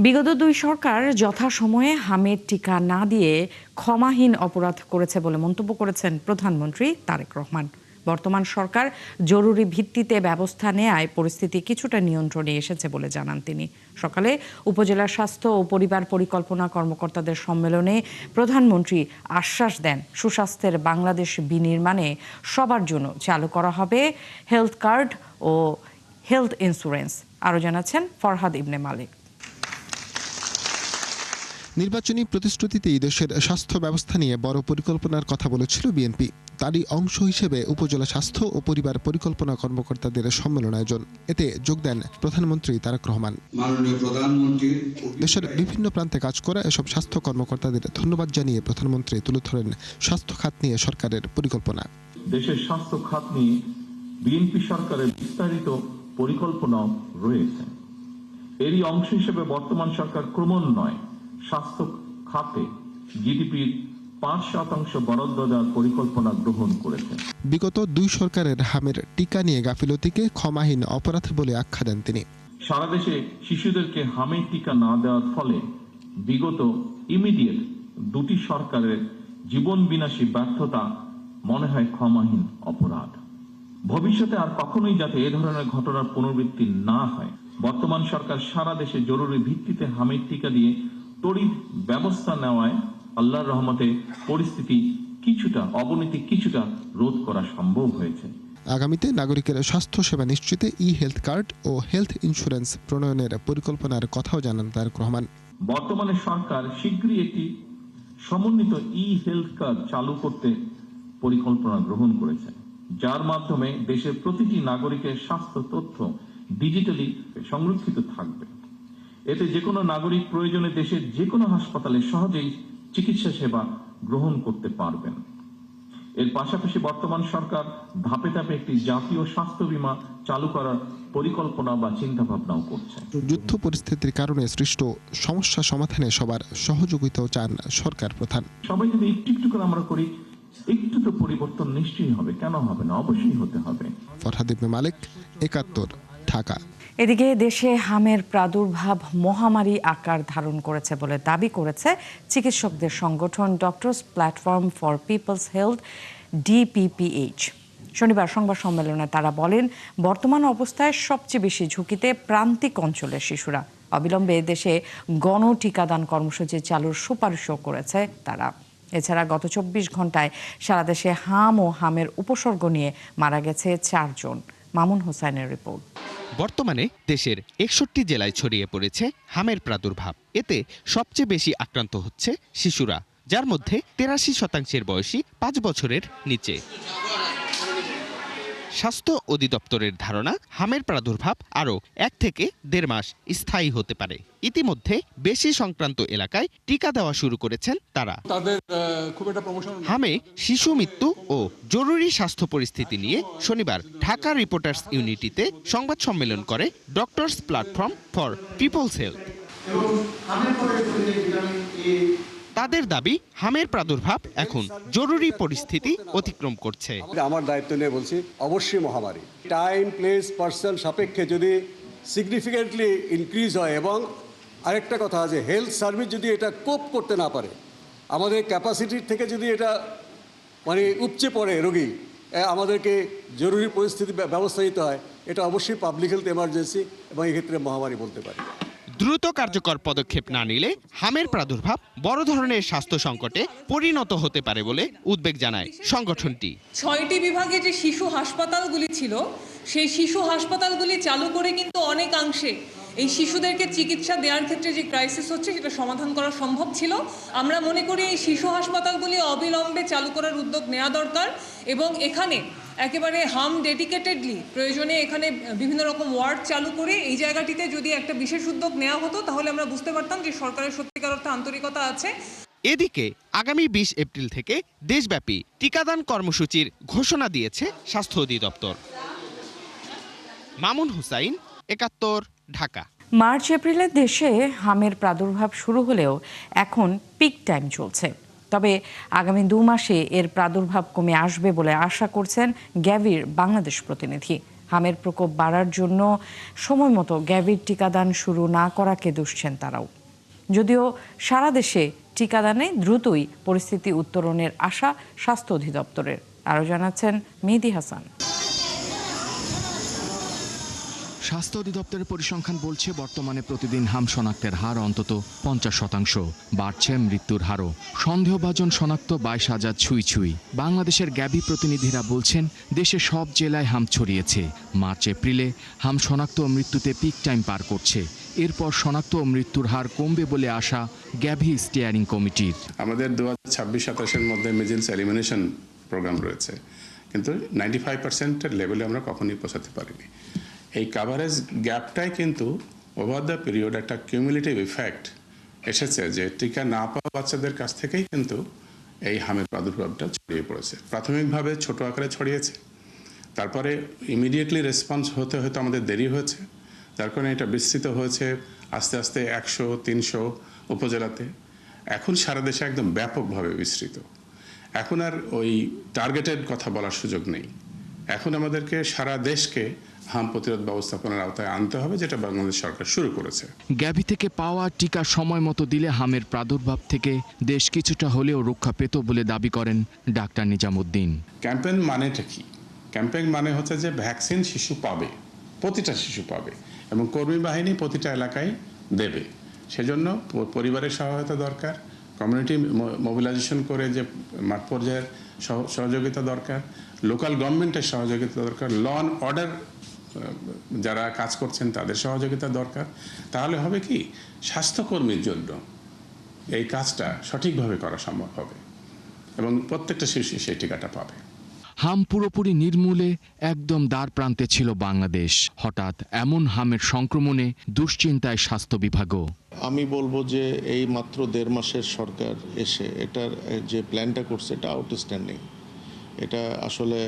বিগত দুই সরকার যথাসময়ে হামের টিকা না দিয়ে ক্ষমাহীন অপরাধ করেছে বলে মন্তব্য করেছেন প্রধানমন্ত্রী তারেক রহমান। বর্তমান সরকার জরুরি ভিত্তিতে ব্যবস্থা নেয়ায় পরিস্থিতি কিছুটা নিয়ন্ত্রণে এসেছে বলে জানান তিনি। সকালে উপজেলা স্বাস্থ্য ও পরিবার পরিকল্পনা কর্মকর্তাদের সম্মেলনে প্রধানমন্ত্রী আশ্বাস দেন, সুস্বাস্থ্যের বাংলাদেশ বিনির্মাণে সবার জন্য চালু করা হবে হেলথ কার্ড ও হেলথ ইন্স্যুরেন্স। আরও জানাচ্ছেন ফরহাদ ইবনে মালিক। নির্বাচনী প্রতিশ্রুতিতেই দেশের স্বাস্থ্য ব্যবস্থা নিয়ে বড় পরিকল্পনার কথা বলেছিল বিএনপি। তারই অংশ হিসেবে উপজেলা স্বাস্থ্য ও পরিবার পরিকল্পনা কর্মকর্তাদের সম্মেলন আয়োজন। এতে যোগ দেন প্রধানমন্ত্রী তারেক রহমান। দেশের বিভিন্ন প্রান্তে কাজ করা এসব স্বাস্থ্য কর্মকর্তাদের ধন্যবাদ জানিয়ে প্রধানমন্ত্রী তুলে ধরেন স্বাস্থ্য খাত নিয়ে সরকারের পরিকল্পনা। দেশের স্বাস্থ্য খাত নিয়ে বিএনপি সরকারের বিস্তারিত পরিকল্পনা রয়েছে। এরই অংশ হিসেবে বর্তমান সরকার ক্রমান্বয়ে স্বাস্থ্য খাতে জিডিপির 5% বরাদ্দ দেওয়ার পরিকল্পনা গ্রহণ করেছে। বিগত দুই সরকারের হামের টিকা নিয়ে গাফিলতিকে ক্ষমাহীন অপরাধ বলে আখ্যা দেন তিনি। সারা দেশে শিশুদেরকে হামের টিকা না দেওয়ার ফলে বিগত ইমিডিয়েট দুটি সরকারের জীবন বিনাশী ব্যর্থতা মনে হয় ক্ষমাহীন অপরাধ। ভবিষ্যতে আর কখনোই যাতে এ ধরনের ঘটনার পুনরাবৃত্তি না হয়, বর্তমান সরকার সারা দেশে জরুরি ভিত্তিতে হামের টিকা দিয়ে তড়িৎ ব্যবস্থা নেওয়ায় আল্লাহর রহমতে পরিস্থিতি অবনতি কিছুটা রোধ করা সম্ভব হয়েছে। আগামীতে নাগরিকের স্বাস্থ্য সেবা নিশ্চিতে ই হেলথ কার্ড ও হেলথ ইন্স্যুরেন্স প্রণয়নের পরিকল্পনার কথাও জানান তারেক রহমান। বর্তমানে সরকার শীঘ্রই একটি সমন্বিত ই হেলথ কার্ড চালু করতে পরিকল্পনা গ্রহণ করেছে, যার মাধ্যমে দেশের প্রতিটি নাগরিকের স্বাস্থ্য তথ্য ডিজিটালি সংরক্ষিত থাকবে। এতে যে কোনো নাগরিক প্রয়োজনে দেশের যে কোনো হাসপাতালে সহজেই চিকিৎসা সেবা গ্রহণ করতে পারবেন। এর পাশাপাশি বর্তমান সরকার ধাপে ধাপে একটি জাতীয় স্বাস্থ্য বীমা চালু করার পরিকল্পনা বা চিন্তা ভাবনাও করছে। যুদ্ধ পরিস্থিতির কারণে সৃষ্ট সমস্যা সমাধানে সবার সহযোগিতাও চান সরকার প্রধান। সবাই যদি একটু একটু করে আমরা করি, একটু তো পরিবর্তন নিশ্চয়ই হবে, কেন হবে না, অবশ্যই হতে হবে। ফরহাদ ইবনে মালিক, ৭১, ঢাকা। এদিকে দেশে হামের প্রাদুর্ভাব মহামারী আকার ধারণ করেছে বলে দাবি করেছে চিকিৎসকদের সংগঠন Doctors Platform for People's Health DPPH। শনিবার সংবাদ সম্মেলনে তারা বলেন, বর্তমান অবস্থায় সবচেয়ে বেশি ঝুঁকিতে প্রান্তিক অঞ্চলের শিশুরা। অবিলম্বে দেশে গণ টিকাদান কর্মসূচি চালুর সুপারিশও করেছে তারা। এছাড়া গত ২৪ ঘন্টায় সারা দেশে হাম ও হামের উপসর্গ নিয়ে মারা গেছে ৪ জন। মামুন হোসাইনের রিপোর্ট। বর্তমানে দেশের ৬১ জেলায় ছড়িয়ে পড়েছে হামের প্রাদুর্ভাব। এতে সবচেয়ে বেশি আক্রান্ত হচ্ছে শিশুরা, যার মধ্যে ৮৩% বয়সী ৫ বছরের নিচে। স্বাস্থ্য অধিদপ্তরের ধারণা, হামের প্রাদুর্ভাব আরও ১ থেকে ১.৫ মাস স্থায়ী হতে পারে। ইতিমধ্যে বেশি সংক্রান্ত এলাকায় টিকা দেওয়া শুরু করেছেন তারা। হামে শিশু মৃত্যু ও জরুরি স্বাস্থ্য পরিস্থিতি নিয়ে শনিবার ঢাকা রিপোর্টার্স ইউনিটিতে সংবাদ সম্মেলন করে Doctors Platform for People's Health. তাদের দাবি, হামের প্রাদুর্ভাব এখন জরুরি পরিস্থিতি অতিক্রম করছে। আমার দায়িত্ব নিয়ে বলছি, অবশ্যই মহামারী টাইম, প্লেস, পার্সন সাপেক্ষে যদি সিগনিফিকেন্টলি ইনক্রিজ হয়, এবং আরেকটা কথা আছে, হেলথ সার্ভিস যদি এটা কোপ করতে না পারে, আমাদের ক্যাপাসিটির থেকে যদি এটা উপচে পড়ে রোগী, আমাদেরকে জরুরি পরিস্থিতি ব্যবস্থা নিতে হয়, এটা অবশ্যই পাবলিক হেলথ এমার্জেন্সি এবং এক্ষেত্রে মহামারী বলতে পারি। দ্রুত কার্যকর পদক্ষেপ না নিলে হামের প্রাদুর্ভাব বড় ধরনের স্বাস্থ্য সংকটে পরিণত হতে পারে বলে উদ্বেগ জানায় সংগঠনটি। ৬টি বিভাগে যে শিশু হাসপাতালগুলি ছিল, সেই শিশু হাসপাতালগুলি চালু করে কিন্তু অনেকাংশে এই শিশুদেরকে চিকিৎসা দেওয়ার ক্ষেত্রে যে ক্রাইসিস হচ্ছে সেটা সমাধান করা সম্ভব ছিল। আমরা মনে করি এই শিশু হাসপাতালগুলি অবিলম্বে চালু করার উদ্যোগ নেওয়া দরকার, এবং এখানে একেবারে হাম ডেডিকেটেডলি প্রয়োজনে এখানে বিভিন্ন রকম ওয়ার্ড চালু করে এই জায়গাটিতে যদি একটা বিশেষ উদ্যোগ নেওয়া হতো, তাহলে আমরা বুঝতে পারতাম যে সরকারের সত্যিকার অর্থে আন্তরিকতা আছে। এদিকে আগামী ২০ এপ্রিল থেকে দেশব্যাপী টিকাদান কর্মসূচির ঘোষণা দিয়েছে স্বাস্থ্য অধিদপ্তর। মামুন হুসাইন, ৭১, ঢাকা। মার্চ এপ্রিলে দেশে হামের প্রাদুর্ভাব শুরু হলেও এখন পিক টাইম চলছে। তবে আগামী ২ মাসে এর প্রাদুর্ভাব কমে আসবে বলে আশা করছেন গ্যাভির বাংলাদেশ প্রতিনিধি। হামের প্রকোপ বাড়ার জন্য সময় মতো গ্যাভির টিকাদান শুরু না করাকে দুষছেন তারাও। যদিও সারা দেশে টিকাদানে দ্রুতই পরিস্থিতি উত্তরণের আশা স্বাস্থ্য অধিদপ্তরের। আরও জানাচ্ছেন মেহেদী হাসান। স্বাস্থ্য অধিদপ্তরের পরিসংখ্যান বলছে বর্তমানে প্রতিদিন হাম শনাক্তের হার অন্তত 50%। বাড়ছে মৃত্যুর হারও। সন্দেহভাজন শনাক্ত 22,000 ছুঁই। বাংলাদেশের গ্যাবি প্রতিনিধিরা বলছেন দেশে সব জেলায় হাম ছড়িয়েছে। মার্চ এপ্রিলে হাম শনাক্ত ও মৃত্যুতে পিক টাইম পার করছে। এরপর শনাক্ত ও মৃত্যুর হার কমবে বলে আশা গ্যাভি স্টিয়ারিং কমিটির। আমাদের 2026-27-এর মধ্যে মিজিলস এলিমিনেশন প্রোগ্রাম রয়েছে, কিন্তু 95% লেভেলে আমরা কখনোই পৌঁছাতে পারিনি। এই কাভারেজ গ্যাপটাই কিন্তু ওভার দ্য পিরিয়ড একটা কিউমুলেটিভ ইফেক্ট এসেছে, যে টিকা না পাওয়া বাচ্চাদের কাছ থেকেই কিন্তু এই হামের প্রাদুর্ভাবটা ছড়িয়ে পড়েছে। প্রাথমিকভাবে ছোট আকারে ছড়িয়েছে, তারপরে ইমিডিয়েটলি রেসপন্স হতে হয়তো আমাদের দেরি হয়েছে, যার কারণে এটা বিস্তৃত হয়েছে আস্তে আস্তে 100-300 উপজেলাতে। এখন সারা দেশে একদম ব্যাপকভাবে বিস্তৃত। এখন আর ওই টার্গেটেড কথা বলার সুযোগ নেই। এখন আমাদেরকে সারা দেশকে হাম প্রতিরোধ ব্যবস্থাপনার আওতায় আনতে হবে, যেটা বাংলাদেশ সরকার শুরু করেছে। গ্যাভি থেকে পাওয়া টিকা সময় মতো দিলে হামের প্রাদুর্ভাব থেকে দেশ কিছুটা হলেও রক্ষা পেত বলে দাবি করেন ডাক্তার নিজামুদ্দিন। ক্যাম্পেইন মানেটা কি? ক্যাম্পেইন মানে হচ্ছে যে ভ্যাকসিন শিশু পাবে, প্রতিটা শিশু পাবে, এবং কর্মী বাহিনী প্রতিটা এলাকায় দেবে। সেজন্য পরিবারের সহায়তা দরকার, কমিউনিটি মোবিলাইজেশন করে যে মাঠ পর্যায়ের সহযোগিতা দরকার, লোকাল গভর্নমেন্টের সহযোগিতা দরকার, ল অ্যান্ড অর্ডার যারা কাজ করছেন তাদের সহযোগিতা দরকার। তাহলে হবে কি, স্বাস্থ্যকর্মীর জন্য এই কাজটা সঠিকভাবে করা সম্ভব হবে এবং প্রত্যেকটা শিশু সেই টিকাটা পাবে। হাম পুরোপুরি নির্মূলে একদম দ্বার প্রান্তে ছিল বাংলাদেশ। হঠাৎ এমন হামের সংক্রমণে দুশ্চিন্তায় স্বাস্থ্য বিভাগও। আমি বলবো যে এই মাত্র 1.5 মাসের সরকার এসে এটার যে প্ল্যানটা করছে এটা আউটস্ট্যান্ডিং। এটা আসলে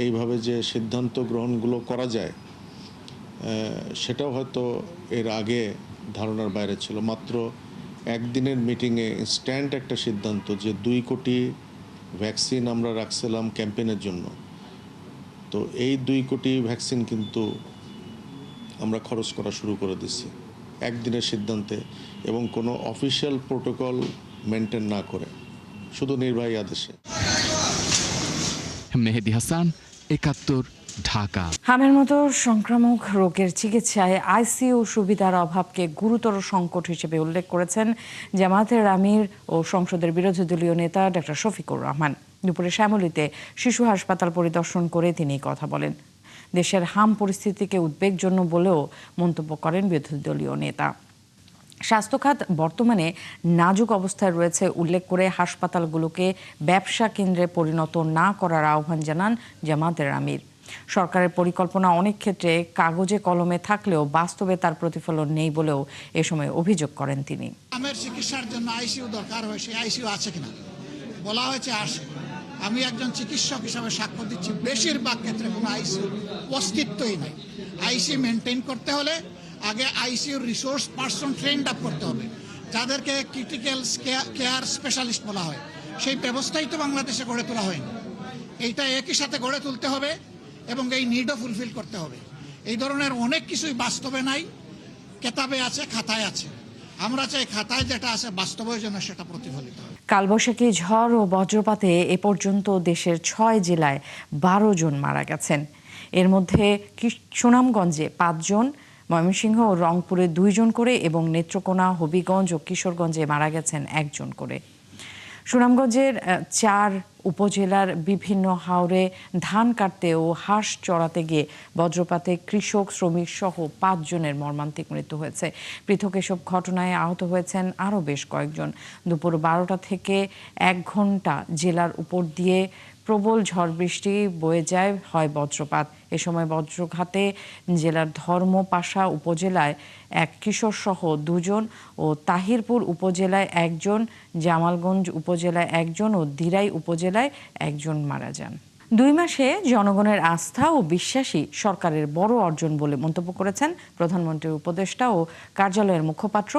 এইভাবে যে সিদ্ধান্ত গ্রহণগুলো করা যায় সেটাও হয়তো এর আগে ধারণার বাইরে ছিল। মাত্র একদিনের মিটিংয়ে ইনস্ট্যান্ট একটা সিদ্ধান্ত যে 2 কোটি ভ্যাকসিন আমরা রাখছিলাম ক্যাম্পেইনের জন্য। তো এই 2 কোটি ভ্যাকসিন কিন্তু আমরা খরচ করা শুরু করে দিচ্ছি একদিনের সিদ্ধান্তে, এবং কোনো অফিসিয়াল প্রোটোকল মেনটেন না করে, শুধু নির্বাহী আদেশে। মেহেদী হাসান, 71, ঢাকা। হামের মতো সংক্রামক রোগের চিকিৎসায় আইসিইউ সুবিধার অভাবকে গুরুতর সংকট হিসেবে উল্লেখ করেছেন জামায়াতের আমির ও সংসদের বিরোধী দলীয় নেতা ডক্টর শফিকুর রহমান। দুপুরে শ্যামলীতে শিশু হাসপাতাল পরিদর্শন করে তিনি কথা বলেন। দেশের হাম পরিস্থিতিকে উদ্বেগজনক বলেও মন্তব্য করেন বিরোধী দলীয় নেতা। স্বাস্থ্যখাত বর্তমানে নাজুক অবস্থায় রয়েছে উল্লেখ করে হাসপাতালগুলোকে ব্যবসা কেন্দ্রে পরিণত না করার আহ্বান জানান জামায়াতের আমির। সরকারের পরিকল্পনা অনেক ক্ষেত্রে কাগজে কলমে থাকলেও বাস্তবে তার প্রতিফলন নেই বলেও এ সময় অভিযোগ করেন তিনি। হামের চিকিৎসার জন্য আইসিইউ দরকার হয়, সেই আইসিইউ আছে কিনা বলা হয়েছে আসে। আমি একজন চিকিৎসক হিসাবে সাক্ষ্য দিচ্ছি, বেশিরভাগ ক্ষেত্রে কোনো আইসিইউ অস্তিত্বই নাই। আইসিইউ মেনটেন করতে হলে আগে আইসিইউর রিসোর্স পার্সন ট্রেন্ড আপ করতে হবে, যাদেরকে ক্রিটিক্যাল কেয়ার স্পেশালিস্ট বলা হয়। সেই ব্যবস্থাই তো বাংলাদেশে গড়ে তোলা হয়নি। এইটা একই সাথে গড়ে তুলতে হবে এবং এই নিডও ফুলফিল করতে হবে। এই ধরনের অনেক কিছুই বাস্তবে নাই, কেতাবে আছে, খাতায় আছে। আমরা চাই খাতায় যেটা আছে বাস্তবের জন্য সেটা প্রতিফলিত হয়। কালবৈশাখী ঝড় ও বজ্রপাতে এ পর্যন্ত দেশের 6 জেলায় 12 জন মারা গেছেন। এর মধ্যে সুনামগঞ্জে 5 জন, ময়মনসিংহ ও রংপুরে 2 জন করে এবং নেত্রকোনা, হবিগঞ্জ ও কিশোরগঞ্জে মারা গেছেন 1 জন করে। সুনামগঞ্জের 4 উপজেলার বিভিন্ন হাওরে ধান কাটতে ও হাঁস চড়াতে গিয়ে বজ্রপাতে কৃষক, শ্রমিক সহ 5 জনের মর্মান্তিক মৃত্যু হয়েছে। পৃথক এসব ঘটনায় আহত হয়েছেন আরও বেশ কয়েকজন। দুপুর 12টা থেকে 1 ঘন্টা জেলার উপর দিয়ে প্রবল ঝড় বৃষ্টি বয়ে যায়, হয় বজ্রপাত। এ সময় বজ্রঘাতে জেলার ধর্মপাশা উপজেলায় 1 কিশোর সহ 2 জন ও তাহিরপুর উপজেলায় 1 জন, জামালগঞ্জ উপজেলায় 1 জন ও দিরাই উপজেলায় 1 জন মারা যান। 2 মাসে জনগণের আস্থা ও বিশ্বাসই সরকারের বড় অর্জন বলে মন্তব্য করেছেন প্রধানমন্ত্রীর উপদেষ্টা ও কার্যালয়ের মুখপাত্র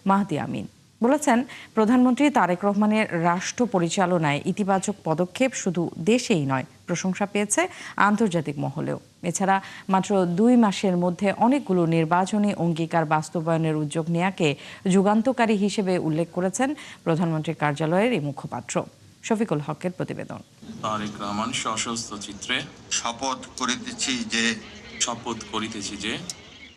মাহদি আমিন। বলেছেন, প্রধানমন্ত্রী তারেক রহমানের রাষ্ট্র পরিচালনায় ইতিবাচক পদক্ষেপ শুধু দেশেই নয়, প্রশংসা পেয়েছে আন্তর্জাতিক মহলেও। এছাড়া মাত্র 2 মাসের মধ্যে অনেকগুলো নির্বাচনী অঙ্গীকার বাস্তবায়নের উদ্যোগ নেয়াকে যুগান্তকারী হিসেবে উল্লেখ করেছেন প্রধানমন্ত্রীর কার্যালয়ের এই মুখপাত্র। শফিকুল হকের প্রতিবেদন। তারেক রহমান সশস্ত্র চিত্রে শপথ করিতেছি যে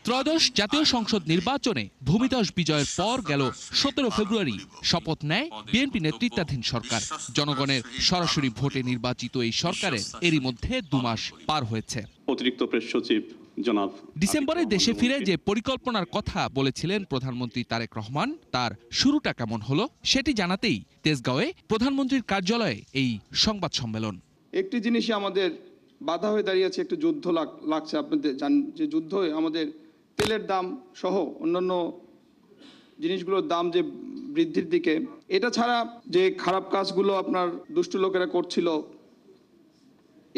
ত্রয়োদশ জাতীয় সংসদ নির্বাচনে ভূমিধস বিজয়ের পর গেল 17 ফেব্রুয়ারি শপথ নেয় বিএনপি নেতৃত্বাধীন সরকার। জনগণের সরাসরি ভোটে নির্বাচিত এই সরকারের এরই মধ্যে 2 মাস পার হয়েছে। অতিরিক্ত প্রেস সচিব জনাব ডিসেম্বরে দেশে ফিরে যে পরিকল্পনার কথা বলেছিলেন প্রধানমন্ত্রী তারেক রহমান, তার শুরুটা কেমন হলো সেটি জানাতেই তেজগাঁওয়ে প্রধানমন্ত্রীর কার্যালয়ে এই সংবাদ সম্মেলন। একটি জিনিসই আমাদের বাধা হয়ে দাঁড়িয়েছে, একটু যুদ্ধ লাগছে। আপনাদের জানেন যে যুদ্ধ আমাদের তেলের দাম সহ অন্যান্য জিনিসগুলোর দাম যে বৃদ্ধির দিকে, এটা ছাড়া যে খারাপ কাজগুলো আপনার দুষ্ট লোকেরা করছিল,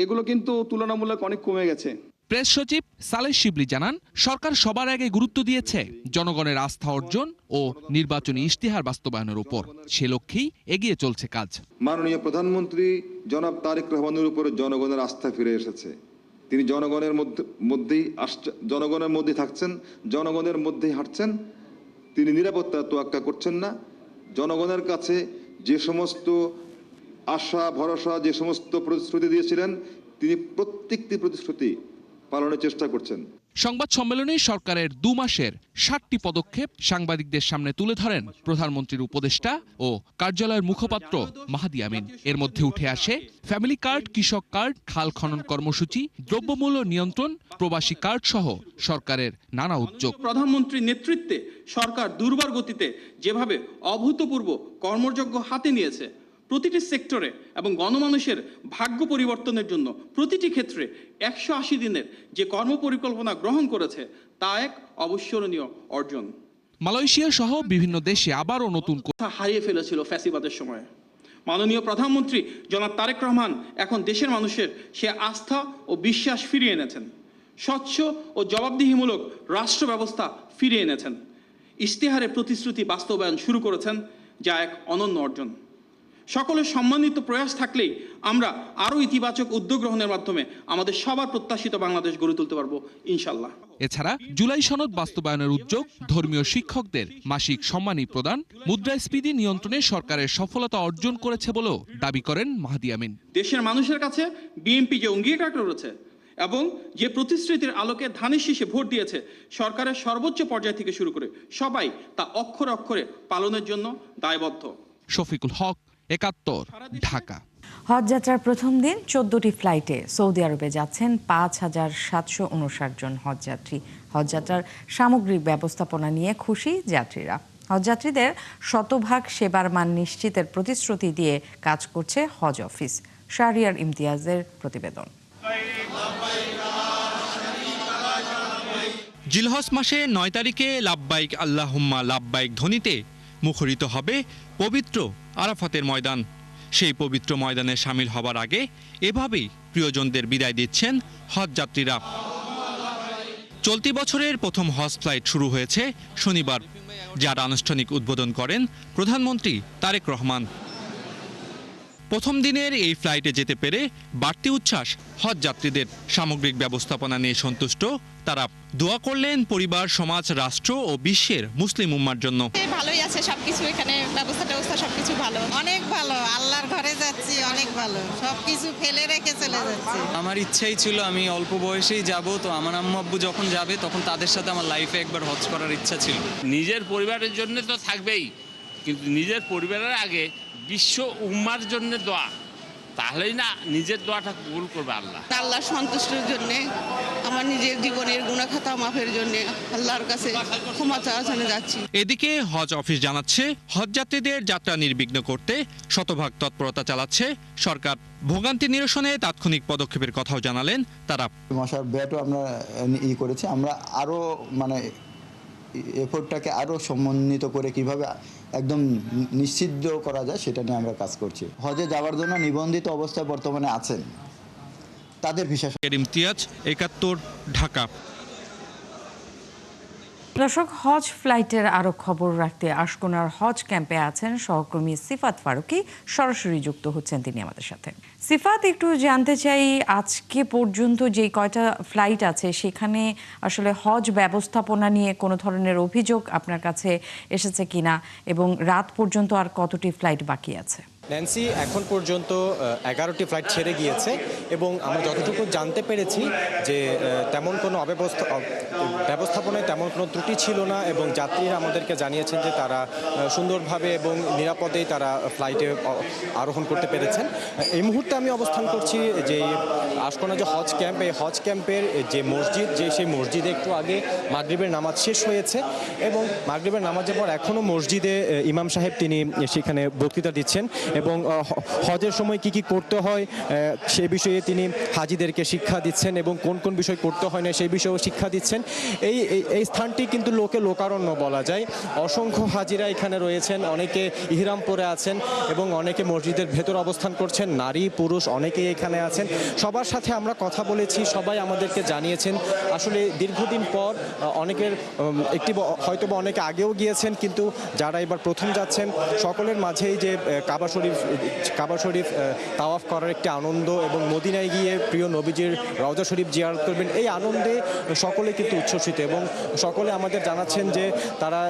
এগুলো কিন্তু তুলনামূলক অনেক কমে গেছে। প্রেস সচিব সালেহ শিবলি জানান, সরকার সবার আগে গুরুত্ব দিয়েছে জনগণের আস্থা অর্জন ও নির্বাচনী ইশতেহার বাস্তবায়নের উপর। সে লক্ষ্যেই এগিয়ে চলছে কাজ। মাননীয় প্রধানমন্ত্রী জনাব তারেক রহমানের উপরে জনগণের আস্থা ফিরে এসেছে। তিনি জনগণের মধ্যেই থাকছেন, জনগণের মধ্যেই হাঁটছেন। তিনি নিরাপত্তার তোয়াক্কা করছেন না। জনগণের কাছে যে সমস্ত আশা ভরসা, যে সমস্ত প্রতিশ্রুতি দিয়েছিলেন, তিনি প্রত্যেকটি প্রতিশ্রুতি পালনের চেষ্টা করছেন। সংবাদ সম্মেলনে সরকারের 2 মাসের 60টি পদক্ষেপ সাংবাদিকদের সামনে তুলে ধরেন প্রধানমন্ত্রীর উপদেষ্টা ও কার্যালয়ের মুখপাত্র মাহাদি আমিন। এর মধ্যে উঠে আসে ফ্যামিলি কার্ড, কৃষক কার্ড, খাল খনন কর্মসূচি, দ্রব্যমূল্য নিয়ন্ত্রণ, প্রবাসী কার্ড সহ সরকারের নানা উদ্যোগ। প্রধানমন্ত্রীর নেতৃত্বে সরকার দুর্বার গতিতে যেভাবে অভূতপূর্ব কর্মযজ্ঞ হাতে নিয়েছে, প্রতিটি সেক্টরে এবং গণমানুষের ভাগ্য পরিবর্তনের জন্য প্রতিটি ক্ষেত্রে 180 দিনের যে কর্মপরিকল্পনা গ্রহণ করেছে, তা এক অবিস্মরণীয় অর্জন। মালয়েশিয়া সহ বিভিন্ন দেশে আবারও নতুন কথা হারিয়ে ফেলেছিল ফ্যাসিবাদের সময়। মাননীয় প্রধানমন্ত্রী জনাব তারেক রহমান এখন দেশের মানুষের সে আস্থা ও বিশ্বাস ফিরিয়ে এনেছেন। স্বচ্ছ ও জবাবদিহিমূলক রাষ্ট্র ব্যবস্থা ফিরিয়ে এনেছেন। ইশতেহারে প্রতিশ্রুতি বাস্তবায়ন শুরু করেছেন, যা এক অনন্য অর্জন। সকলের সম্মানিত প্রয়াস থাকলেই আমরা আরও ইতিবাচক উদ্যোগ গ্রহণের মাধ্যমে আমাদের সবার প্রত্যাশিত বাংলাদেশ গড়ে তুলতে পারবো ইনশাল্লাহ। এছাড়া জুলাই সনদ বাস্তবায়নের উদ্যোগ, ধর্মীয় শিক্ষকদের মাসিক সম্মানী প্রদান, মুদ্রাস্ফীতি নিয়ন্ত্রণে সরকারের সফলতা অর্জন করেছে বলেও দাবি করেন মাহাদি আমিন। দেশের মানুষের কাছে বিএনপি যে অঙ্গীকার করেছে এবং যে প্রতিশ্রুতির আলোকে ধানের শীষে ভোট দিয়েছে, সরকারের সর্বোচ্চ পর্যায় থেকে শুরু করে সবাই তা অক্ষরে অক্ষরে পালনের জন্য দায়বদ্ধ। শফিকুল হক, 71, ঢাকা। হজ যাত্রার প্রথম দিন 14টি ফ্লাইটে সৌদি আরবে যাচ্ছেন 5,759 জন হজযাত্রী। হজযাত্রার সামগ্রিক ব্যবস্থাপনা নিয়ে খুশি যাত্রীরা। হজযাত্রীদের শতভাগ সেবার মান নিশ্চিতের প্রতিশ্রুতি দিয়ে কাজ করছে হজ অফিস। শাহরিয়ার ইমতিয়াজের প্রতিবেদন। জিলহজ মাসে 9 তারিখে লাব্বাইক আল্লাহুম্মা লাব্বাইক ধ্বনিতে মুখরিত হবে পবিত্র আরাফাতের ময়দান। সেই পবিত্র ময়দানে সামিল হবার আগে এভাবেই প্রিয়জনদের বিদায় দিচ্ছেন হজযাত্রীরা। চলতি বছরের প্রথম হজ ফ্লাইট শুরু হয়েছে শনিবার, যার আনুষ্ঠানিক উদ্বোধন করেন প্রধানমন্ত্রী তারেক রহমান। প্রথম দিনের এই ফ্লাইটে যেতে পেরে বাড়তি উচ্ছ্বাস হজযাত্রীদের। সামগ্রিক ব্যবস্থাপনা নিয়ে সন্তুষ্ট তারা। দোয়া করলেন পরিবার, সমাজ, রাষ্ট্র ও বিশ্বের মুসলিম উম্মার জন্য। ভালোই আছে সবকিছু, এখানে ব্যবস্থা সবকিছু ভালো, অনেক ভালো। আল্লাহর ঘরে যাচ্ছি, অনেক ভালো। সবকিছু ফেলে রেখে চলে যাচ্ছি। আমার ইচ্ছাই ছিল আমি অল্প বয়সেই যাব, তো আমার আম্মু আব্বু যখন যাবে তখন তাদের সাথে আমার লাইফে একবার হজ করার ইচ্ছা ছিল। নিজের পরিবারের জন্য তো থাকবেই, কিন্তু নিজের পরিবারের আগে বিশ্ব উম্মার জন্য দোয়া, তাহলেই না নিজের দোয়াটা কবুল করবে আল্লাহ। আল্লাহর সন্তুষ্টির জন্য, আমার নিজের জীবনের গুনাহ খাতা মাফের জন্য আল্লাহর কাছে ক্ষমা চাওয়ার জন্য যাচ্ছি। এদিকে হজ অফিস জানাচ্ছে হজযাত্রীদের যাত্রা নির্বিঘ্ন করতে শতভাগ তৎপরতা চালাচ্ছে সরকার। ভোগান্তি নিরসনে তাৎক্ষণিক পদক্ষেপের কথাও জানালেন তারা। মশার ব্যাটও আমরা করেছি। আমরা আরও এফোর্টটাকে আরও সমন্বিত করে কিভাবে একদম নিশ্চিত করা যায় সেটা নিয়ে আমরা কাজ করছি। হজে যাওয়ার জন্য নিবন্ধিত অবস্থায় বর্তমানে আছেন তাদের ভিসা। ইমতিয়াজ, 71, ঢাকা। দর্শক, হজ ফ্লাইটের আরো খবর রাখতে আশকোনার হজ ক্যাম্পে আছেন সহকর্মী সিফাত ফারুকী। সরাসরি যুক্ত হচ্ছেন তিনি আমাদের সাথে। সিফাত, একটু জানতে চাই, আজকে পর্যন্ত যে কয়টা ফ্লাইট আছে সেখানে আসলে হজ ব্যবস্থাপনা নিয়ে কোনো ধরনের অভিযোগ আপনার কাছে এসেছে কিনা, এবং রাত পর্যন্ত আর কতটি ফ্লাইট বাকি আছে? ন্যান্সি, এখন পর্যন্ত 11টি ফ্লাইট ছেড়ে গিয়েছে এবং আমরা যতটুকু জানতে পেরেছি যে তেমন কোনো ব্যবস্থাপনায় তেমন কোনো ত্রুটি ছিল না, এবং যাত্রীরা আমাদেরকে জানিয়েছেন যে তারা সুন্দরভাবে এবং নিরাপদেই তারা ফ্লাইটে আরোহণ করতে পেরেছেন। এই মুহূর্তে আমি অবস্থান করছি যে আশকোনা যে হজ ক্যাম্প, এই হজ ক্যাম্পের যে মসজিদ, সেই মসজিদে একটু আগে মাগরিবের নামাজ শেষ হয়েছে এবং মাগরিবের নামাজের পর এখনও মসজিদে ইমাম সাহেব তিনি সেখানে বক্তৃতা দিচ্ছেন এবং হজের সময় কি কি করতে হয় সে বিষয়ে তিনি হাজিদেরকে শিক্ষা দিচ্ছেন এবং কোন কোন বিষয় করতে হয় না সেই বিষয়েও শিক্ষা দিচ্ছেন। এই স্থানটি কিন্তু লোকারণ্য বলা যায়। অসংখ্য হাজিরা এখানে রয়েছেন, অনেকে ইহরাম পরে আছেন এবং অনেকে মসজিদের ভেতর অবস্থান করছেন, নারী পুরুষ অনেকেই এখানে আছেন। সবার সাথে আমরা কথা বলেছি, সবাই আমাদেরকে জানিয়েছেন আসলে দীর্ঘদিন পর অনেকের হয়তো বা অনেকে আগেও গিয়েছেন, কিন্তু যারা এবার প্রথম যাচ্ছেন সকলের মাঝেই যে কাবা শরীফ তাওয়াফ করার একটি আনন্দ এবং মদিনায় গিয়ে প্রিয় নবীজির রওজা শরীফ জিয়ারত করবেন, এই আনন্দে সকলে কিন্তু উচ্ছ্বসিত এবং সকলে আমাদের জানাচ্ছেন যে তারা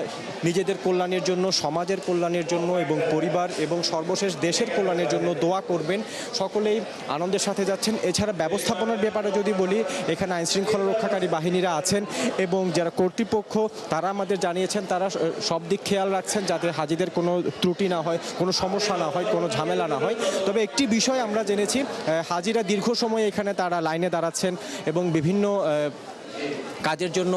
নিজেদের কল্যাণের জন্য, সমাজের কল্যাণের জন্য এবং পরিবার এবং সর্বশেষ দেশের কল্যাণের জন্য দোয়া করবেন। সকলেই আনন্দের সাথে যাচ্ছেন। এছাড়া ব্যবস্থাপনার ব্যাপারে যদি বলি, এখানে আইনশৃঙ্খলা রক্ষাকারী বাহিনীরা আছেন এবং যারা কর্তৃপক্ষ তারা আমাদের জানিয়েছেন তারা সব দিক খেয়াল রাখছেন যাতে হাজিদের কোনো ত্রুটি না হয়, কোনো সমস্যা না হয়, কোনো ঝামেলা না হয়। তবে একটি বিষয় আমরা জেনেছি, হাজিরা দীর্ঘ সময় এখানে তারা লাইনে দাঁড়াচ্ছেন এবং বিভিন্ন কাজের জন্য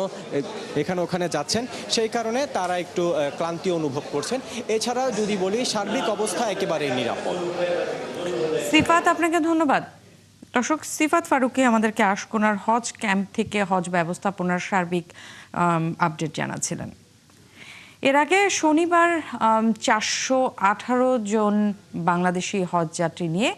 এখানে ওখানে যাচ্ছেন, সেই কারণে তারা একটু ক্লান্তি অনুভব করছেন। এছাড়া যদি বলি সার্বিক অবস্থা একেবারেই নিরাপদ। সিফাত, আপনাকে ধন্যবাদ। দর্শক, সিফাত ফারুকী আমাদেরকে আশকোনার হজ ক্যাম্প থেকে হজ ব্যবস্থাপনার সার্বিক আপডেট জানাচ্ছিলেন। এর আগে শনিবার 418 জন বাংলাদেশি হজ যাত্রী নিয়ে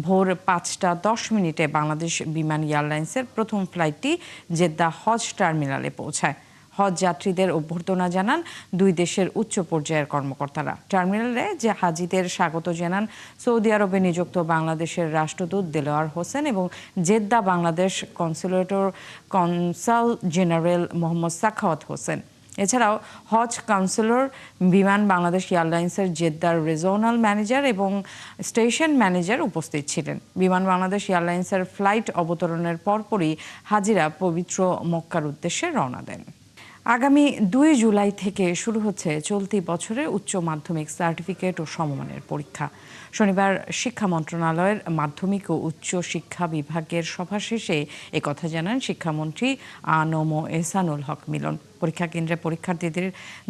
ভোর 5:10 বাংলাদেশ বিমান এয়ারলাইন্সের প্রথম ফ্লাইটটি জেদ্দা হজ টার্মিনালে পৌঁছায়। হজ যাত্রীদের অভ্যর্থনা জানান দুই দেশের উচ্চ পর্যায়ের কর্মকর্তারা। টার্মিনালে যে হাজিদের স্বাগত জানান সৌদি আরবে নিযুক্ত বাংলাদেশের রাষ্ট্রদূত দেলোয়ার হোসেন এবং Jeddah Bangladesh consul general Mohammad Sakhawat Hossain. এছাড়াও হজ কাউন্সিলর, বিমান বাংলাদেশ এয়ারলাইন্সের জেদ্দার রিজিওনাল ম্যানেজার এবং স্টেশন ম্যানেজার উপস্থিত ছিলেন। বিমান বাংলাদেশ এয়ারলাইন্সের ফ্লাইট অবতরণের পরপরই হাজিরা পবিত্র মক্কার উদ্দেশ্যে রওনা দেন। আগামী 2 জুলাই থেকে শুরু হচ্ছে চলতি বছরের উচ্চ মাধ্যমিক সার্টিফিকেট ও সমমানের পরীক্ষা। শনিবার শিক্ষা মন্ত্রণালয়ের মাধ্যমিক ও উচ্চ শিক্ষা বিভাগের সভা শেষে একথা জানান শিক্ষামন্ত্রী আ.ন.ম এহসানুল হক মিলন। পরীক্ষা কেন্দ্রে পরীক্ষার্থীদের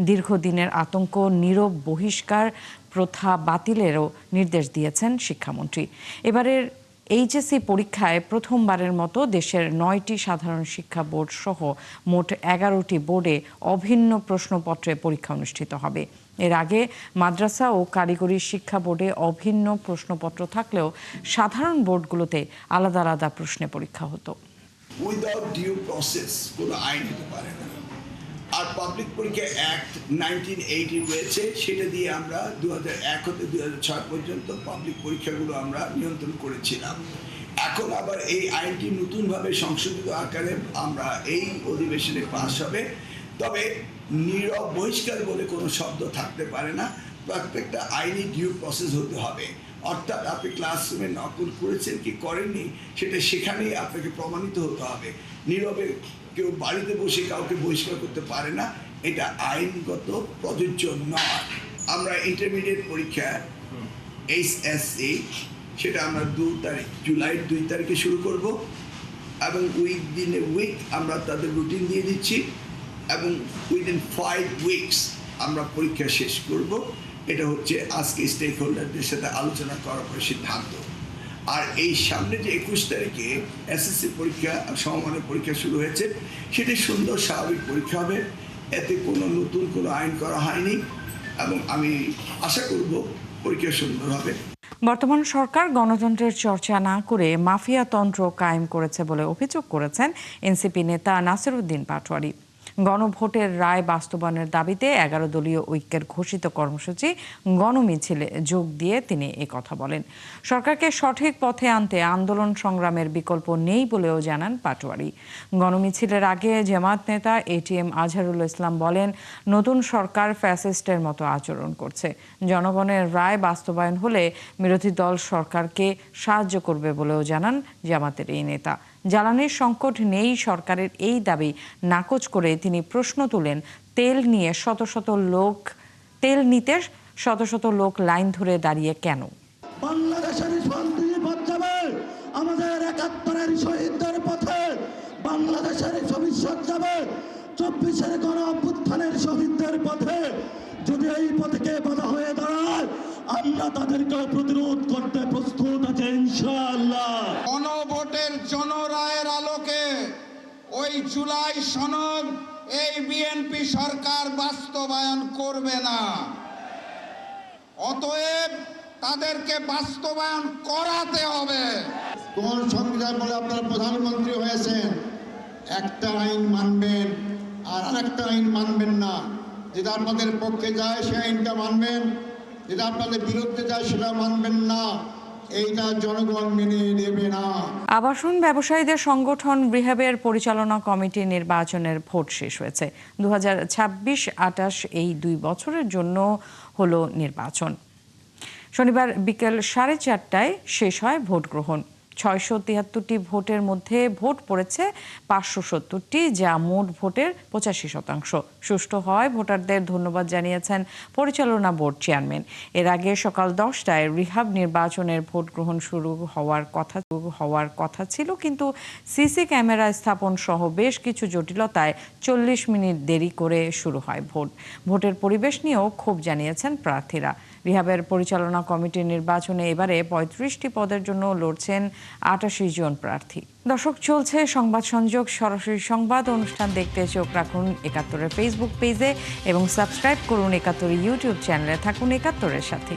দীর্ঘদিনের আতঙ্ক, নীরব বহিষ্কার প্রথা বাতিলেরও নির্দেশ দিয়েছেন শিক্ষামন্ত্রী। এবারের এইচএসসি পরীক্ষায় প্রথমবারের মতো দেশের 9টি সাধারণ শিক্ষা বোর্ড সহ মোট 11টি বোর্ডে অভিন্ন প্রশ্নপত্রে পরীক্ষা অনুষ্ঠিত হবে। এর আগে মাদ্রাসা ও কারিগরি শিক্ষা বোর্ডে অভিন্ন প্রশ্নপত্র থাকলেও সাধারণ বোর্ডগুলোতে আলাদা আলাদা প্রশ্নে পরীক্ষা হতো। উইদাউট ডিউ প্রসেস কোনো আইন হতে পারে না। আর পাবলিক পরীক্ষা অ্যাক্ট 1980 রয়েছে, সেটা দিয়ে আমরা 2001 হতে 2006 পর্যন্ত পাবলিক পরীক্ষাগুলো আমরা নিয়ন্ত্রণ করেছিলাম। এখন আবার এই আইনটি নতুনভাবে সংশোধিত আকারে আমরা এই অধিবেশনে পাস হবে। তবে নীরব বহিষ্কার বলে কোনো শব্দ থাকতে পারে না, প্রত্যেকটা আইনি ডিউ প্রসেস হতে হবে। অর্থাৎ আপনি ক্লাসরুমে নকল করেছেন কি করেননি সেটা সেখানেই আপনাকে প্রমাণিত হতে হবে। নীরবে কেউ বাড়িতে বসে কাউকে বহিষ্কার করতে পারে না, এটা আইনগত প্রযোজ্য নয়। আমরা ইন্টারমিডিয়েট পরীক্ষা HSC সেটা আমরা জুলাই 2 তারিখে শুরু করব এবং উইক আমরা তাদের রুটিন দিয়ে দিচ্ছি এবং উইদিন 5 উইকস আমরা পরীক্ষা শেষ করব। এটা হচ্ছে আজকে স্টেক হোল্ডারদের সাথে আলোচনা করার পরে সিদ্ধান্ত। আর এই সামনে যে 21 তারিখে এসএসসি পরীক্ষা, সমমানের পরীক্ষা শুরু হয়েছে, সেটি সুন্দর স্বাভাবিক পরীক্ষা হবে। এতে কোনো নতুন কোনো আইন করা হয়নি এবং আমি আশা করব পরীক্ষা সুন্দর হবে। বর্তমান সরকার গণতন্ত্রের চর্চা না করে মাফিয়াতন্ত্র কায়েম করেছে বলে অভিযোগ করেছেন এনসিপি নেতা নাসিরউদ্দিন পাটোয়ারি। গণভোটের রায় বাস্তবায়নের দাবিতে 11 দলীয় ঐক্যের ঘোষিত কর্মসূচি গণমিছিলে যোগ দিয়ে তিনি একথা বলেন। সরকারকে সঠিক পথে আনতে আন্দোলন সংগ্রামের বিকল্প নেই বলেও জানান পাটোয়ারি। গণমিছিলের আগে জামাত নেতা এটিএম আজহারুল ইসলাম বলেন, নতুন সরকার ফ্যাসিস্টের মতো আচরণ করছে। জনগণের রায় বাস্তবায়ন হলে বিরোধী দল সরকারকে সাহায্য করবে বলেও জানান জামাতের এই নেতা। জ্বালানির সংকট নেই সরকারের এই দাবি নাকচ করে তিনি প্রশ্ন তুলেন, তেল নিতে শত শত লোক লাইন ধরে দাঁড়িয়ে কেন? বাংলাদেশের সন্ত্রাসবাদ যাবে আমাদের ৭১-এর শহীদদের পথে, বাংলাদেশের ভবিষ্যৎ যাবে ২৪-এর গণ অভ্যুত্থানের শহীদদের পথে। যদি এই পথে বাধা হয়ে দাঁড়ায়, আমরা তাদেরকে প্রতিরোধ করতে প্রস্তুত আছি ইনশাআল্লাহ। গণভোটের জনরায়ের আলোকে ওই জুলাই সনদ এই বিএনপি সরকার বাস্তবায়ন করবে না। অতএব তাদেরকে বাস্তবায়ন করাতে হবে। কোন সংবিধান বলে আপনারা প্রধানমন্ত্রী হয়েছেন, একটা আইন মানবেন আর আরেকটা আইন মানবেন না। যেটা আপনাদের পক্ষে যায় সেই আইনটা মানবেন, যেটা আপনাদের বিরুদ্ধে যায় সেটা মানবেন না। এইটা জনগণ মেনে নেবে না। আবাসন ব্যবসায়ীদের সংগঠন রিহাবের পরিচালনা কমিটি নির্বাচনের ভোট শেষ হয়েছে। 2026-28 এই 2 বছরের জন্য হলো নির্বাচন। শনিবার বিকেল 4:30টায় শেষ হয় ভোট গ্রহণ। 673টি ভোটের মধ্যে ভোট পড়েছে 570টি, যা মোট ভোটের 85%। সুষ্ঠু হয় ভোটারদের ধন্যবাদ জানিয়েছেন পরিচালনা বোর্ড চেয়ারম্যান। এর আগে সকাল 10টায় রিহাব নির্বাচনের ভোট গ্রহণ শুরু হওয়ার কথা ছিল, কিন্তু সিসি ক্যামেরা স্থাপন সহ বেশ কিছু জটিলতায় 40 মিনিট দেরি করে শুরু হয় ভোট। ভোটের পরিবেশ নিয়েও ক্ষোভ জানিয়েছেন প্রার্থীরা। রিহাবের পরিচালনা কমিটির নির্বাচনে এবারে 35টি পদের জন্য লড়ছেন 88 জন প্রার্থী। দর্শক, চলছে সংবাদ সংযোগ। সরাসরি সংবাদ অনুষ্ঠান দেখতে চোখ রাখুন ৭১-এর ফেসবুক পেজে এবং সাবস্ক্রাইব করুন ৭১ ইউটিউব চ্যানেলে। থাকুন ৭১-এর সাথে।